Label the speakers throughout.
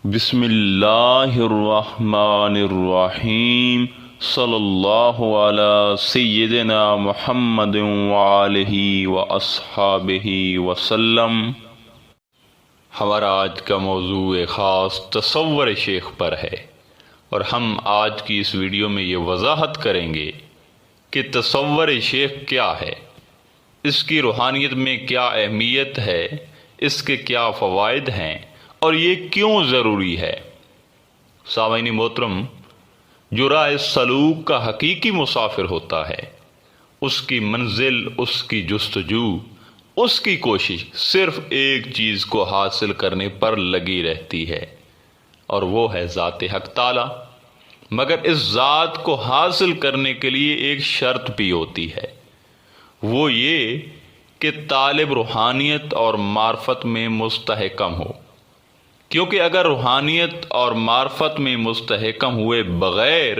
Speaker 1: بسم اللہ الرحمن الرحیم صلی اللہ علی سیدنا محمد وآلہ واصحابہ وسلم۔ ہمارا آج کا موضوع خاص تصور شیخ پر ہے، اور ہم آج کی اس ویڈیو میں یہ وضاحت کریں گے کہ تصور شیخ کیا ہے، اس کی روحانیت میں کیا اہمیت ہے، اس کے کیا فوائد ہیں اور یہ کیوں ضروری ہے۔ سامعین محترم، جو راہ سلوک کا حقیقی مسافر ہوتا ہے، اس کی منزل، اس کی جستجو، اس کی کوشش صرف ایک چیز کو حاصل کرنے پر لگی رہتی ہے، اور وہ ہے ذات حق تعالی۔ مگر اس ذات کو حاصل کرنے کے لیے ایک شرط بھی ہوتی ہے، وہ یہ کہ طالب روحانیت اور معرفت میں مستحکم ہو، کیونکہ اگر روحانیت اور معرفت میں مستحکم ہوئے بغیر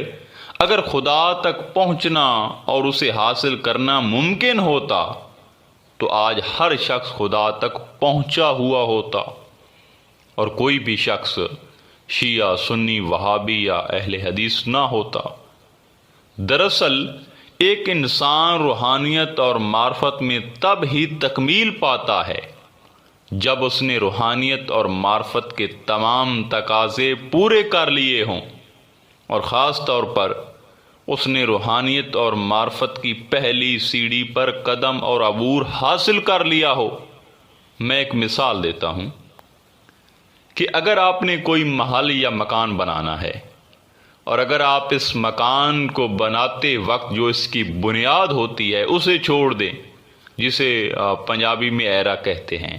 Speaker 1: اگر خدا تک پہنچنا اور اسے حاصل کرنا ممکن ہوتا تو آج ہر شخص خدا تک پہنچا ہوا ہوتا، اور کوئی بھی شخص شیعہ، سنی، وہابی یا اہل حدیث نہ ہوتا۔ دراصل ایک انسان روحانیت اور معرفت میں تب ہی تکمیل پاتا ہے جب اس نے روحانیت اور معرفت کے تمام تقاضے پورے کر لیے ہوں، اور خاص طور پر اس نے روحانیت اور معرفت کی پہلی سیڑھی پر قدم اور عبور حاصل کر لیا ہو۔ میں ایک مثال دیتا ہوں کہ اگر آپ نے کوئی محل یا مکان بنانا ہے، اور اگر آپ اس مکان کو بناتے وقت جو اس کی بنیاد ہوتی ہے اسے چھوڑ دیں، جسے پنجابی میں ایرا کہتے ہیں،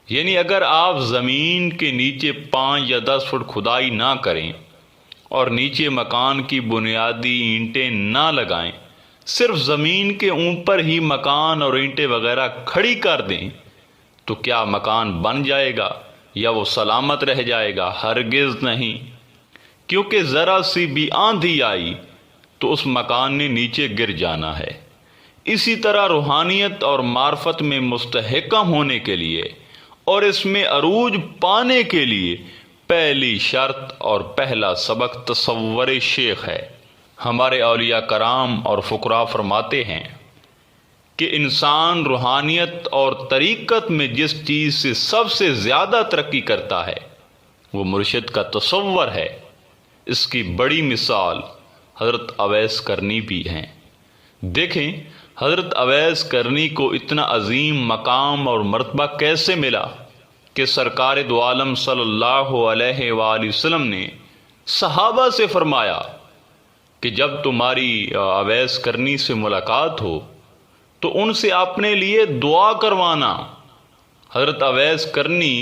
Speaker 1: یعنی اگر آپ زمین کے نیچے 5 یا 10 فٹ کھدائی نہ کریں اور نیچے مکان کی بنیادی اینٹیں نہ لگائیں، صرف زمین کے اوپر ہی مکان اور اینٹیں وغیرہ کھڑی کر دیں، تو کیا مکان بن جائے گا یا وہ سلامت رہ جائے گا؟ ہرگز نہیں، کیونکہ ذرا سی بھی آندھی آئی تو اس مکان نے نیچے گر جانا ہے۔ اسی طرح روحانیت اور معرفت میں مستحکم ہونے کے لیے اور اس میں عروج پانے کے لیے پہلی شرط اور پہلا سبق تصور شیخ ہے۔ ہمارے اولیاء کرام اور فقراء فرماتے ہیں کہ انسان روحانیت اور طریقت میں جس چیز سے سب سے زیادہ ترقی کرتا ہے وہ مرشد کا تصور ہے۔ اس کی بڑی مثال حضرت اویس کرنی بھی ہیں۔ دیکھیں حضرت اویس کرنی کو اتنا عظیم مقام اور مرتبہ کیسے ملا کہ سرکار دو عالم صلی اللہ علیہ وآلہ وسلم نے صحابہ سے فرمایا کہ جب تمہاری اویس کرنی سے ملاقات ہو تو ان سے اپنے لیے دعا کروانا۔ حضرت اویس کرنی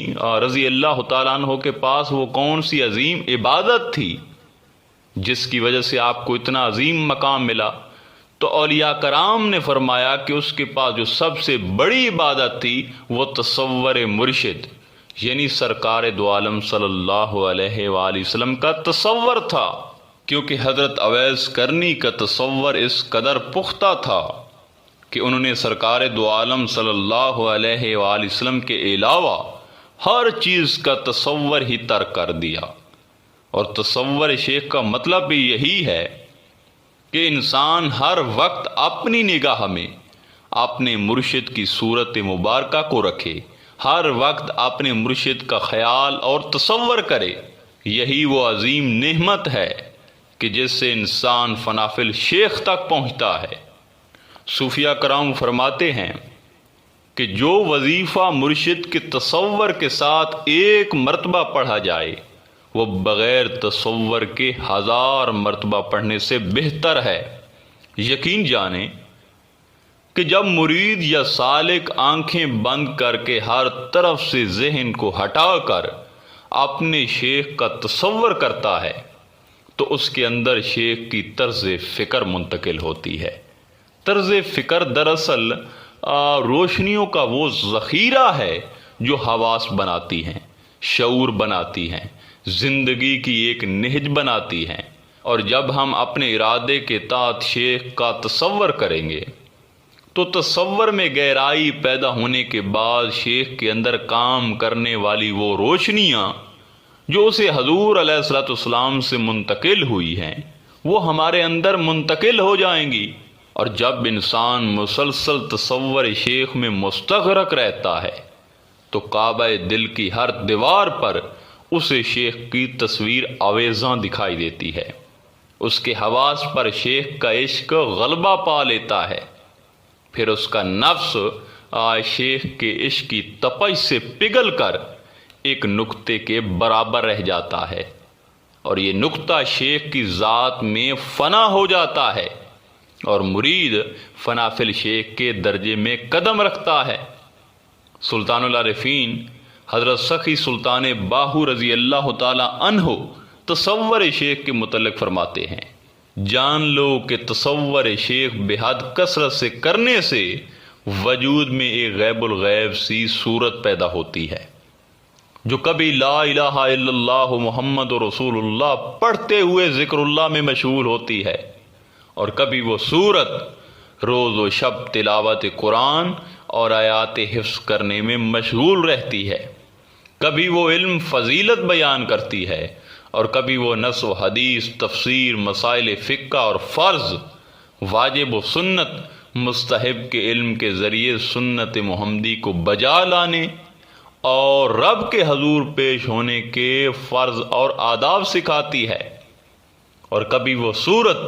Speaker 1: رضی اللہ تعالیٰ عنہ کے پاس وہ کون سی عظیم عبادت تھی جس کی وجہ سے آپ کو اتنا عظیم مقام ملا؟ تو اولیاء کرام نے فرمایا کہ اس کے پاس جو سب سے بڑی عبادت تھی وہ تصور مرشد، یعنی سرکار دو عالم صلی اللہ علیہ وآلہ وسلم کا تصور تھا، کیونکہ حضرت اویس کرنی کا تصور اس قدر پختہ تھا کہ انہوں نے سرکار دو عالم صلی اللہ علیہ وآلہ وسلم کے علاوہ ہر چیز کا تصور ہی ترک کر دیا۔ اور تصور شیخ کا مطلب بھی یہی ہے کہ انسان ہر وقت اپنی نگاہ میں اپنے مرشد کی صورت مبارکہ کو رکھے، ہر وقت اپنے مرشد کا خیال اور تصور کرے۔ یہی وہ عظیم نعمت ہے کہ جس سے انسان فنافل شیخ تک پہنچتا ہے۔ صوفیہ کرام فرماتے ہیں کہ جو وظیفہ مرشد کے تصور کے ساتھ ایک مرتبہ پڑھا جائے وہ بغیر تصور کے 1000 مرتبہ پڑھنے سے بہتر ہے۔ یقین جانیں کہ جب مرید یا سالک آنکھیں بند کر کے ہر طرف سے ذہن کو ہٹا کر اپنے شیخ کا تصور کرتا ہے تو اس کے اندر شیخ کی طرز فکر منتقل ہوتی ہے۔ طرز فکر دراصل روشنیوں کا وہ ذخیرہ ہے جو حواس بناتی ہیں، شعور بناتی ہیں، زندگی کی ایک نہج بناتی ہیں۔ اور جب ہم اپنے ارادے کے تحت شیخ کا تصور کریں گے تو تصور میں گہرائی پیدا ہونے کے بعد شیخ کے اندر کام کرنے والی وہ روشنیاں جو اسے حضور علیہ الصلوۃ والسلام سے منتقل ہوئی ہیں وہ ہمارے اندر منتقل ہو جائیں گی۔ اور جب انسان مسلسل تصور شیخ میں مستغرق رہتا ہے تو کعبہ دل کی ہر دیوار پر اسے شیخ کی تصویر آویزاں دکھائی دیتی ہے۔ اس کے حواس پر شیخ کا عشق غلبہ پا لیتا ہے، پھر اس کا نفس شیخ کے عشق کی تپش سے پگھل کر ایک نقطے کے برابر رہ جاتا ہے، اور یہ نقطہ شیخ کی ذات میں فنا ہو جاتا ہے، اور مرید فنا فی الشیخ کے درجے میں قدم رکھتا ہے۔ سلطان العارفین حضرت سخی سلطان باہو رضی اللہ تعالی عنہ تصور شیخ کے متعلق فرماتے ہیں، جان لو کہ تصور شیخ بے حد کثرت سے کرنے سے وجود میں ایک غیب الغیب سی صورت پیدا ہوتی ہے، جو کبھی لا الہ الا اللہ محمد رسول اللہ پڑھتے ہوئے ذکر اللہ میں مشغول ہوتی ہے، اور کبھی وہ صورت روز و شب تلاوت قرآن اور آیات حفظ کرنے میں مشغول رہتی ہے، کبھی وہ علم فضیلت بیان کرتی ہے، اور کبھی وہ نص و حدیث، تفسیر، مسائل فقہ اور فرض، واجب و سنت، مستحب کے علم کے ذریعے سنت محمدی کو بجا لانے اور رب کے حضور پیش ہونے کے فرض اور آداب سکھاتی ہے، اور کبھی وہ صورت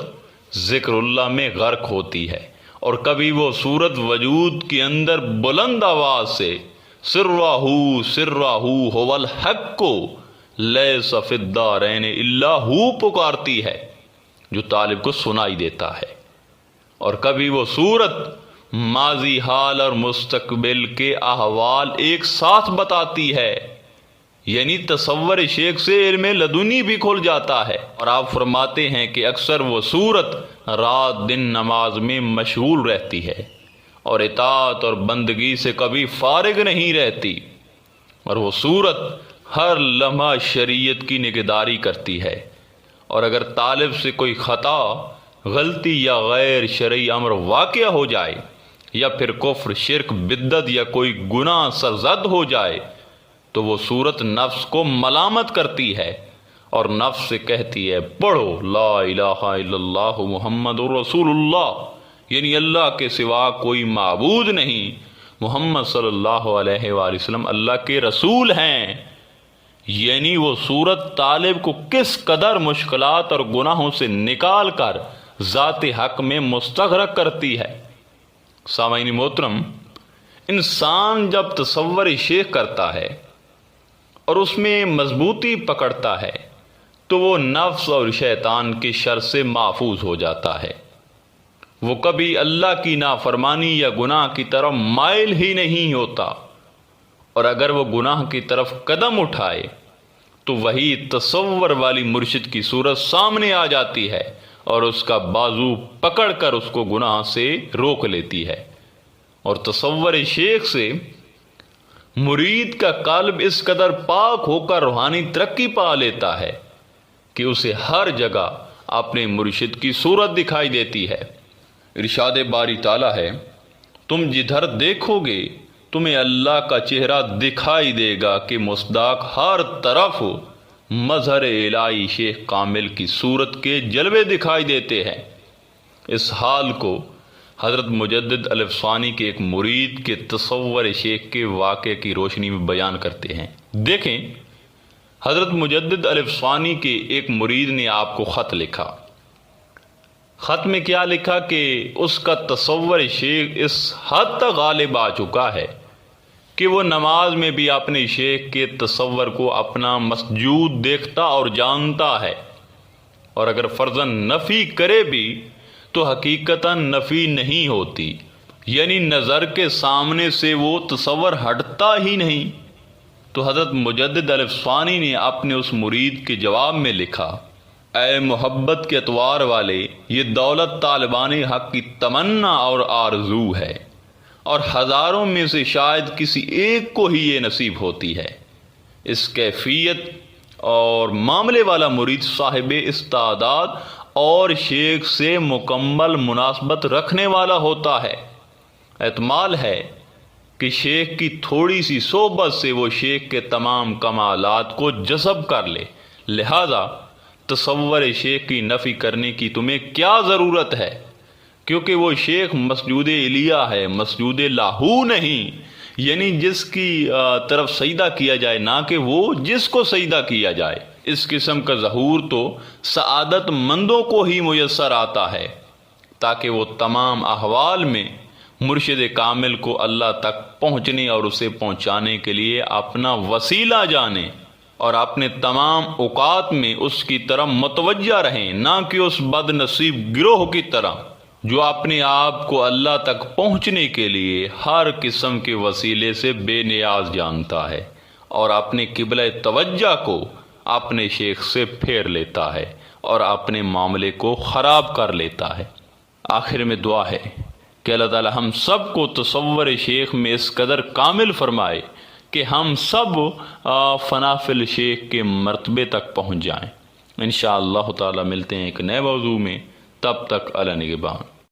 Speaker 1: ذکر اللہ میں غرق ہوتی ہے، اور کبھی وہ صورت وجود کے اندر بلند آواز سے سرہو سرہو هو الحق لیس فی الدارین الا ہو پکارتی ہے، جو طالب کو سنائی دیتا ہے، اور کبھی وہ صورت ماضی، حال اور مستقبل کے احوال ایک ساتھ بتاتی ہے، یعنی تصور شیخ سے علم لدنی بھی کھل جاتا ہے۔ اور آپ فرماتے ہیں کہ اکثر وہ صورت رات دن نماز میں مشغول رہتی ہے اور اطاعت اور بندگی سے کبھی فارغ نہیں رہتی، اور وہ صورت ہر لمحہ شریعت کی نگہداری کرتی ہے، اور اگر طالب سے کوئی خطا، غلطی یا غیر شرعی امر واقع ہو جائے، یا پھر کفر، شرک، بدعت یا کوئی گناہ سرزد ہو جائے، تو وہ صورت نفس کو ملامت کرتی ہے اور نفس سے کہتی ہے پڑھو لا الہ الا اللہ محمد رسول اللہ، یعنی اللہ کے سوا کوئی معبود نہیں، محمد صلی اللہ علیہ وآلہ وسلم اللہ کے رسول ہیں۔ یعنی وہ صورت طالب کو کس قدر مشکلات اور گناہوں سے نکال کر ذات حق میں مستغرق کرتی ہے۔ سامعین محترم، انسان جب تصور شیخ کرتا ہے اور اس میں مضبوطی پکڑتا ہے تو وہ نفس اور شیطان کی شر سے محفوظ ہو جاتا ہے، وہ کبھی اللہ کی نافرمانی یا گناہ کی طرف مائل ہی نہیں ہوتا، اور اگر وہ گناہ کی طرف قدم اٹھائے تو وہی تصور والی مرشد کی صورت سامنے آ جاتی ہے اور اس کا بازو پکڑ کر اس کو گناہ سے روک لیتی ہے۔ اور تصور شیخ سے مرید کا قلب اس قدر پاک ہو کر روحانی ترقی پا لیتا ہے کہ اسے ہر جگہ اپنے مرشد کی صورت دکھائی دیتی ہے۔ ارشاد باری تعالیٰ ہے، تم جدھر دیکھو گے تمہیں اللہ کا چہرہ دکھائی دے گا کہ مصداق ہر طرف مظہر الہی شیخ کامل کی صورت کے جلوے دکھائی دیتے ہیں۔ اس حال کو حضرت مجدد الف ثانی کے ایک مرید کے تصور شیخ کے واقعے کی روشنی میں بیان کرتے ہیں۔ دیکھیں، حضرت مجدد الف ثانی کے ایک مرید نے آپ کو خط لکھا۔ خط میں کیا لکھا کہ اس کا تصور شیخ اس حد تک غالب آ چکا ہے کہ وہ نماز میں بھی اپنے شیخ کے تصور کو اپنا مسجود دیکھتا اور جانتا ہے، اور اگر فرضاً نفی کرے بھی تو حقیقتاً نفی نہیں ہوتی، یعنی نظر کے سامنے سے وہ تصور ہٹتا ہی نہیں۔ تو حضرت مجدد الف ثانی نے اپنے اس مرید کے جواب میں لکھا، اے محبت کے اطوار والے، یہ دولت طالبان حق کی تمنا اور آرزو ہے، اور ہزاروں میں سے شاید کسی ایک کو ہی یہ نصیب ہوتی ہے۔ اس کیفیت اور معاملے والا مرید صاحب استعداد اور شیخ سے مکمل مناسبت رکھنے والا ہوتا ہے۔ احتمال ہے کہ شیخ کی تھوڑی سی صحبت سے وہ شیخ کے تمام کمالات کو جذب کر لے۔ لہذا تصور شیخ کی نفی کرنے کی تمہیں کیا ضرورت ہے، کیونکہ وہ شیخ مسجود الیہ ہے، مسجود لاہو نہیں، یعنی جس کی طرف سجدہ کیا جائے، نہ کہ وہ جس کو سجدہ کیا جائے۔ اس قسم کا ظہور تو سعادت مندوں کو ہی میسر آتا ہے، تاکہ وہ تمام احوال میں مرشد کامل کو اللہ تک پہنچنے اور اسے پہنچانے کے لیے اپنا وسیلہ جانیں اور اپنے تمام اوقات میں اس کی طرف متوجہ رہیں، نہ کہ اس بد نصیب گروہ کی طرح جو اپنے آپ کو اللہ تک پہنچنے کے لیے ہر قسم کے وسیلے سے بے نیاز جانتا ہے اور اپنے قبلہ توجہ کو اپنے شیخ سے پھیر لیتا ہے اور اپنے معاملے کو خراب کر لیتا ہے۔ آخر میں دعا ہے کہ اللہ تعالی ہم سب کو تصور شیخ میں اس قدر کامل فرمائے کہ ہم سب فنا فی الشیخ کے مرتبے تک پہنچ جائیں۔ انشاءاللہ تعالی ملتے ہیں ایک نئے موضوع میں، تب تک علی نگہبان۔